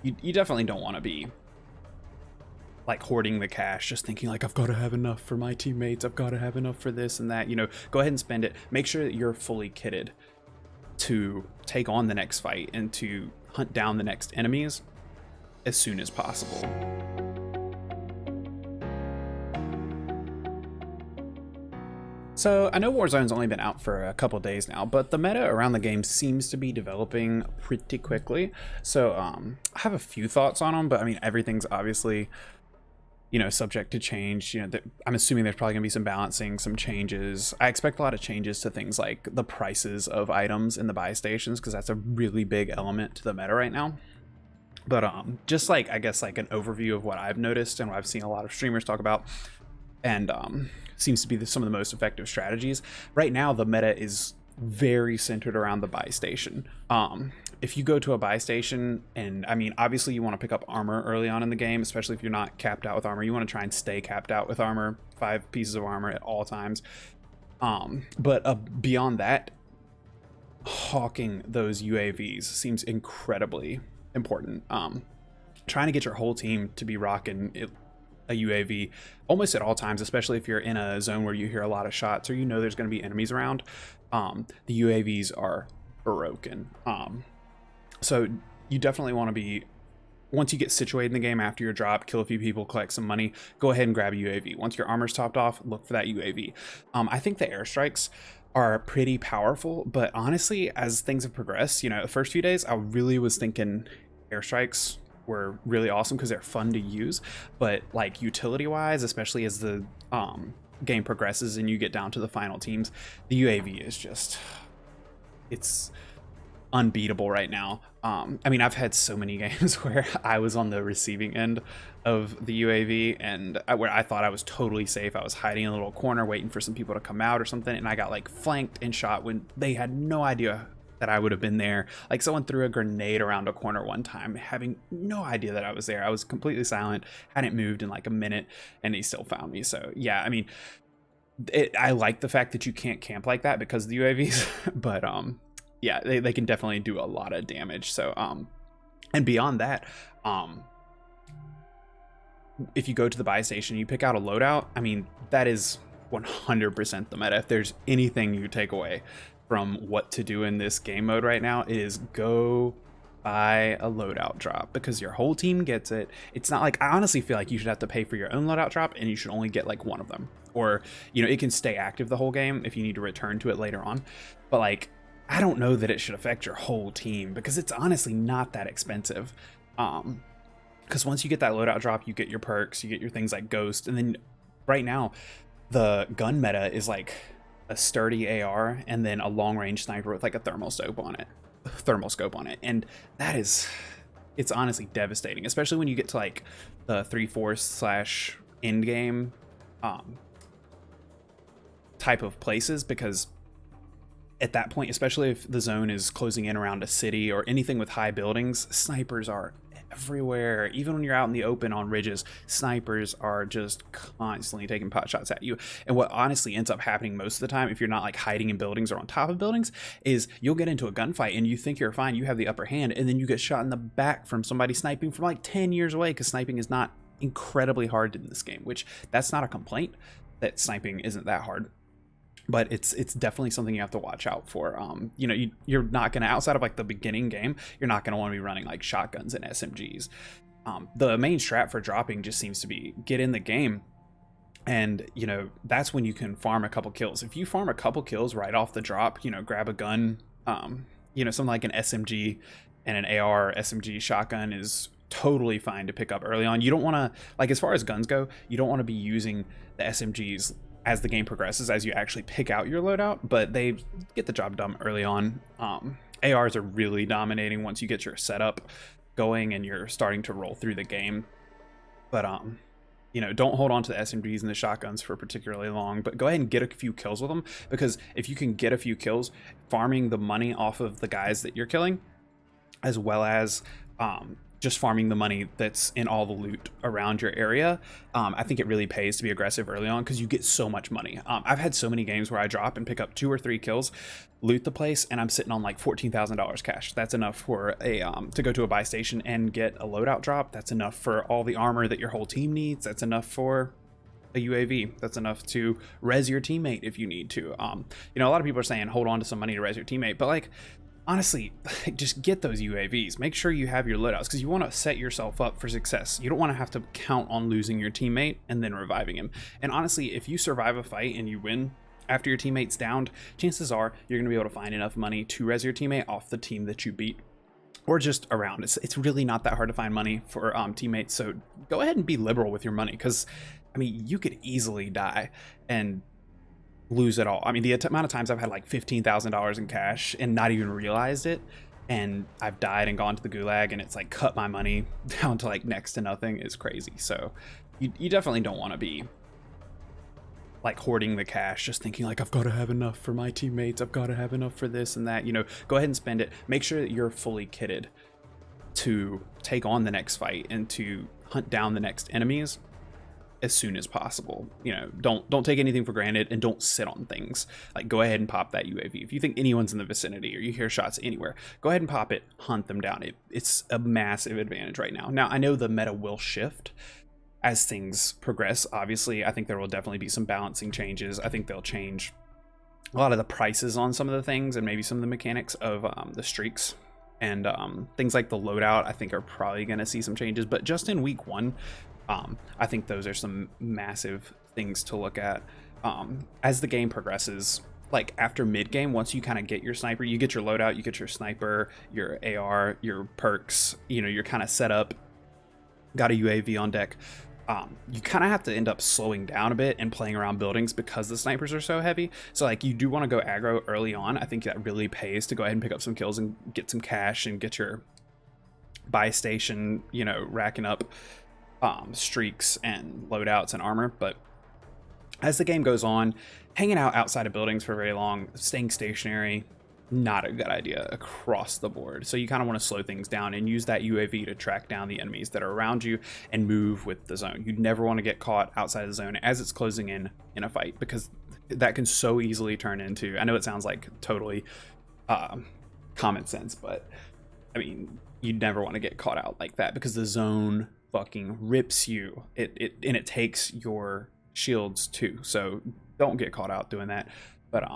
you definitely don't want to be like hoarding the cash, just thinking like, I've got to have enough for my teammates, I've got to have enough for this and that. You know, go ahead and spend it. Make sure that you're fully kitted to take on the next fight and to hunt down the next enemies as soon as possible. So I know Warzone's only been out for a couple days now, but the meta around the game seems to be developing pretty quickly. So I have a few thoughts on them, but I mean, everything's obviously, you know, subject to change. You know, I'm assuming there's probably gonna be some balancing, some changes. I expect a lot of changes to things like the prices of items in the buy stations, because that's a really big element to the meta right now. But just like, I guess, like an overview of what I've noticed and what I've seen a lot of streamers talk about, and seems to be some of the most effective strategies right now. The meta is very centered around the buy station. If you go to a buy station, and I mean, obviously you want to pick up armor early on in the game, especially if you're not capped out with armor. You want to try and stay capped out with armor, 5 pieces of armor at all times. But beyond that, hawking those UAVs seems incredibly important. Trying to get your whole team to be rocking a UAV almost at all times, especially if you're in a zone where you hear a lot of shots or you know there's going to be enemies around. The UAVs are broken. So you definitely want to be, once you get situated in the game after your drop, kill a few people, collect some money, go ahead and grab a UAV. Once your armor's topped off, look for that UAV. I think the airstrikes are pretty powerful, but honestly, as things have progressed, you know, the first few days, I really was thinking airstrikes were really awesome because they're fun to use, but like utility wise, especially as the game progresses and you get down to the final teams, the UAV is just, it's unbeatable right now. I mean, I've had so many games where I was on the receiving end of the UAV and where I thought I was totally safe. I was hiding in a little corner waiting for some people to come out or something, and I got like flanked and shot when they had no idea that I would have been there. Like someone threw a grenade around a corner one time, having no idea that I was there. I was completely silent, hadn't moved in like a minute, and he still found me. So yeah, I mean, I like the fact that you can't camp like that because of the UAVs, but yeah, they can definitely do a lot of damage. So and beyond that, if you go to the buy station, you pick out a loadout. I mean, that is 100% the meta. If there's anything you take away from what to do in this game mode right now, it is go buy a loadout drop, because your whole team gets it. It's not like, I honestly feel like you should have to pay for your own loadout drop and you should only get like one of them, or you know, it can stay active the whole game if you need to return to it later on. But like, I don't know that it should affect your whole team, because it's honestly not that expensive. Because once you get that loadout drop, you get your perks, you get your things like Ghost, and then right now the gun meta is like a sturdy AR and then a long range sniper with like a thermal scope on it, and that is, it's honestly devastating, especially when you get to like the 3-4 / end game type of places, because at that point, especially if the zone is closing in around a city or anything with high buildings, snipers are everywhere. Even when you're out in the open on ridges, snipers are just constantly taking pot shots at you. And what honestly ends up happening most of the time, if you're not like hiding in buildings or on top of buildings, is you'll get into a gunfight and you think you're fine, you have the upper hand, and then you get shot in the back from somebody sniping from like 10 years away, because sniping is not incredibly hard in this game, which that's not a complaint that sniping isn't that hard. But it's definitely something you have to watch out for. You know, you're not gonna, outside of like the beginning game, you're not gonna want to be running like shotguns and SMGs. The main strat for dropping just seems to be get in the game, and you know, that's when you can farm a couple kills. If you farm a couple kills right off the drop, you know, grab a gun, you know, something like an SMG and an AR SMG shotgun is totally fine to pick up early on. You don't want to, like, as far as guns go, you don't want to be using the SMGs as the game progresses, as you actually pick out your loadout, but they get the job done early on. ARs are really dominating once you get your setup going and you're starting to roll through the game. But you know, don't hold on to the SMGs and the shotguns for particularly long, but go ahead and get a few kills with them, because if you can get a few kills, farming the money off of the guys that you're killing, as well as just farming the money that's in all the loot around your area. I think it really pays to be aggressive early on because you get so much money. I've had so many games where I drop and pick up 2 or 3 kills, loot the place, and I'm sitting on like $14,000 cash. That's enough for a to go to a buy station and get a loadout drop. That's enough for all the armor that your whole team needs. That's enough for a UAV. That's enough to res your teammate if you need to. You know, a lot of people are saying hold on to some money to res your teammate, but like, honestly, just get those UAVs. Make sure you have your loadouts because you want to set yourself up for success. You don't want to have to count on losing your teammate and then reviving him. And honestly, if you survive a fight and you win after your teammate's downed, chances are you're going to be able to find enough money to res your teammate off the team that you beat, or just around. It's really not that hard to find money for teammates. So go ahead and be liberal with your money because, I mean, you could easily die and lose it all. I mean, the amount of times I've had like $15,000 in cash and not even realized it, and I've died and gone to the gulag and it's like cut my money down to like next to nothing is crazy. So you definitely don't want to be like hoarding the cash, just thinking like, I've got to have enough for my teammates, I've got to have enough for this and that. You know, go ahead and spend it. Make sure that you're fully kitted to take on the next fight and to hunt down the next enemies as soon as possible. You know, don't take anything for granted and don't sit on things. Like, go ahead and pop that UAV. If you think anyone's in the vicinity or you hear shots anywhere, go ahead and pop it, hunt them down. It's a massive advantage right now. Now, I know the meta will shift as things progress. Obviously, I think there will definitely be some balancing changes. I think they'll change a lot of the prices on some of the things and maybe some of the mechanics of the streaks. And things like the loadout, I think, are probably going to see some changes. But just in week 1, I think those are some massive things to look at. As the game progresses, like after mid game, once you kind of get your sniper, you get your loadout, you get your sniper, your AR, your perks, you know, you're kind of set up, got a UAV on deck. You kind of have to end up slowing down a bit and playing around buildings because the snipers are so heavy. So like, you do want to go aggro early on. I think that really pays to go ahead and pick up some kills and get some cash and get your buy station, you know, racking up streaks and loadouts and armor. But as the game goes on, hanging out outside of buildings for very long, staying stationary, not a good idea across the board. So you kind of want to slow things down and use that UAV to track down the enemies that are around you and move with the zone. You'd never want to get caught outside the zone as it's closing in a fight, because that can so easily turn into, I know it sounds like totally common sense, but I mean, you'd never want to get caught out like that because the zone fucking rips you. It takes your shields too. So don't get caught out doing that. But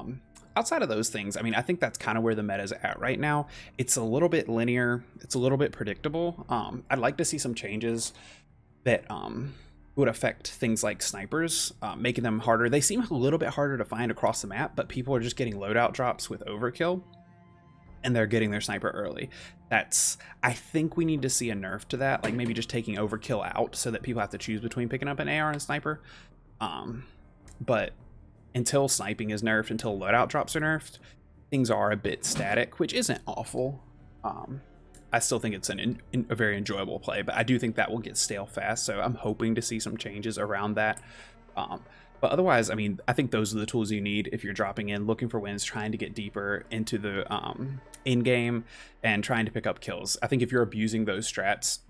outside of those things, I mean, I think that's kind of where the meta is at right now. It's a little bit linear. It's a little bit predictable. I'd like to see some changes that would affect things like snipers, making them harder. They seem a little bit harder to find across the map, but people are just getting loadout drops with overkill, and they're getting their sniper early. I think we need to see a nerf to that, like maybe just taking overkill out so that people have to choose between picking up an AR and a sniper. But until sniping is nerfed, until loadout drops are nerfed, things are a bit static, which isn't awful. I still think it's a very enjoyable play, but I do think that will get stale fast, so I'm hoping to see some changes around that. But otherwise, I mean, I think those are the tools you need if you're dropping in, looking for wins, trying to get deeper into the in-game, and trying to pick up kills. I think if you're abusing those strats,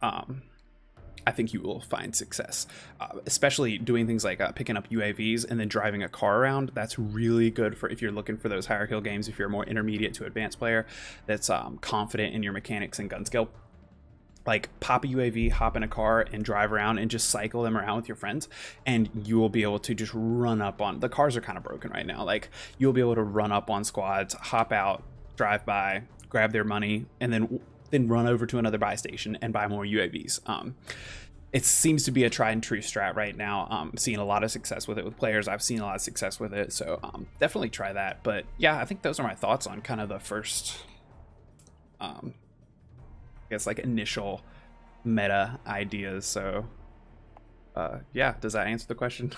I think you will find success, especially doing things like picking up UAVs and then driving a car around. That's really good for if you're looking for those higher kill games, if you're a more intermediate to advanced player that's confident in your mechanics and gun skill. Like, pop a UAV, hop in a car, and drive around and just cycle them around with your friends, and you will be able to just run up on, the cars are kind of broken right now, like you'll be able to run up on squads, hop out, drive by, grab their money, and then run over to another buy station and buy more UAVs. It seems to be a tried and true strat right now. Seeing a lot of success with it with players. I've seen a lot of success with it, so definitely try that. But yeah, I think those are my thoughts on kind of the first I guess like initial meta ideas. So yeah, does that answer the question?